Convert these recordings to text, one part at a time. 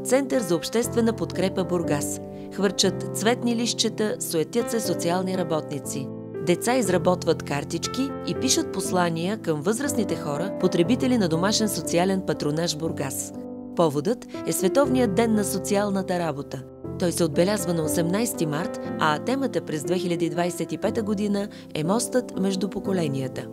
Център за обществена подкрепа Бургас. Хвърчат цветни листчета, суетят се социални работници. Деца изработват картички и пишат послания към възрастните хора, потребители на домашен социален патронаж Бургас. Поводът е Световният ден на социалната работа. Той се отбелязва на 18 март, а темата през 2025 година е мостът между поколенията.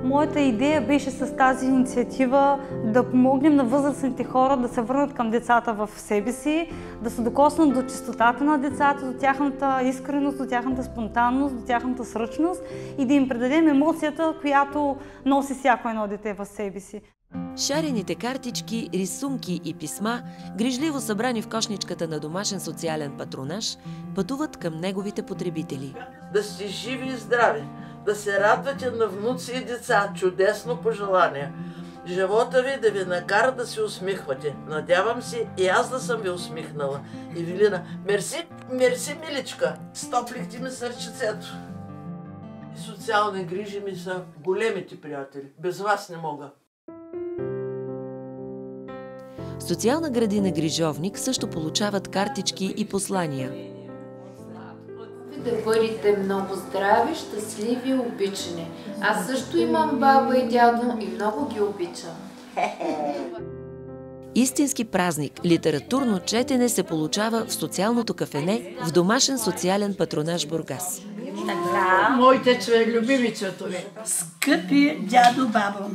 Моята идея беше с тази инициатива да помогнем на възрастните хора да се върнат към децата в себе си, да се докоснат до чистотата на децата, до тяхната искреност, до тяхната спонтанност, до тяхната сръчност и да им предадем емоцията, която носи всяко едно дете в себе си. Шарените картички, рисунки и писма, грижливо събрани в кошничката на домашен социален патронаж, пътуват към неговите потребители. Да сте живи и здрави, да се радвате на внуци и деца, чудесно пожелание. Живота ви да ви накара да се усмихвате. Надявам се и аз да съм ви усмихнала. Евелина, мерси, миличка, стоплихте ми сърчицето. И социални грижи ми са големите приятели. Без вас не мога. Социална градина Грижовник също получават картички и послания. Да бъдете много здрави, щастливи и обичани. Аз също имам баба и дядо и много ги обичам. Истински празник, литературно четене се получава в социалното кафене в домашен социален патронаж Бургас. Моите любими цветове. Скъпи дядо, бабо,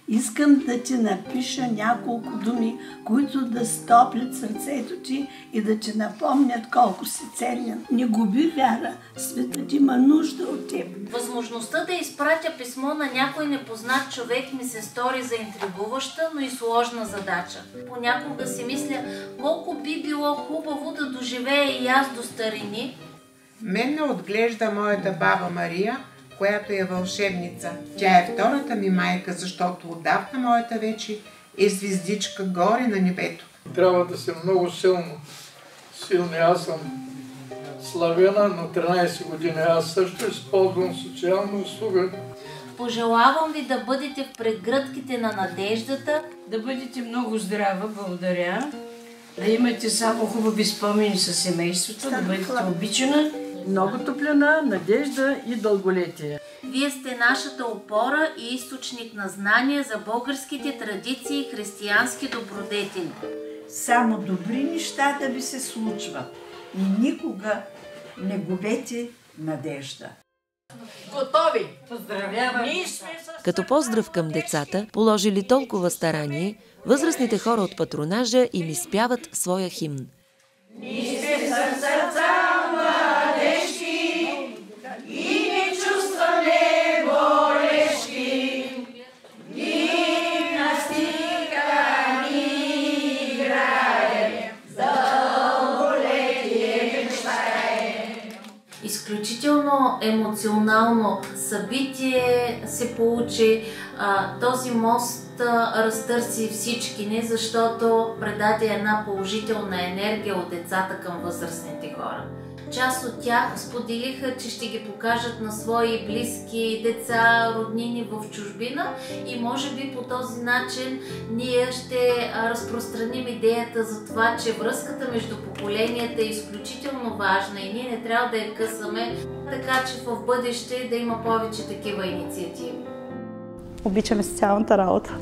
искам да ти напиша няколко думи, които да стоплят сърцето ти и да ти напомнят колко си ценен. Не губи вяра, светът има нужда от теб. Възможността да изпратя писмо на някой непознат човек ми се стори за интригуваща, но и сложна задача. Понякога си мисля, колко би било хубаво да доживея и аз до старини. Мен ме отглежда моята баба Мария, която е вълшебница. Тя е втората ми майка, защото отдавна моята вече е звездичка горе на небето. Трябва да съм много силни. Аз съм славена на 13 години. Аз също използвам социална услуга. Пожелавам ви да бъдете в прегръдките на надеждата. Да бъдете много здрава, благодаря. Да имате само хубави спомени със семейството, да бъдете обичана. Много топлина, надежда и дълголетие. Вие сте нашата опора и източник на знания за българските традиции и християнски добродетели. Само добри неща да ви се случват и никога не губете надежда. Готови! Поздравявам! Като поздрав към децата, положили толкова старание, възрастните хора от патронажа им изпяват своя химн. Ние сме сърца младежки и не чувстваме болешки. Ни настика, ни играе, за дълголетие мечтае. Изключително емоционално събитие се получи. Този мост разтърси всички ни, защото предаде една положителна енергия от децата към възрастните хора. Част от тях споделиха, че ще ги покажат на свои близки деца, роднини в чужбина и може би по този начин ние ще разпространим идеята за това, че връзката между поколенията е изключително важна и ние не трябва да я късаме, така че в бъдеще да има повече такива инициативи. Обичаме социалната работа.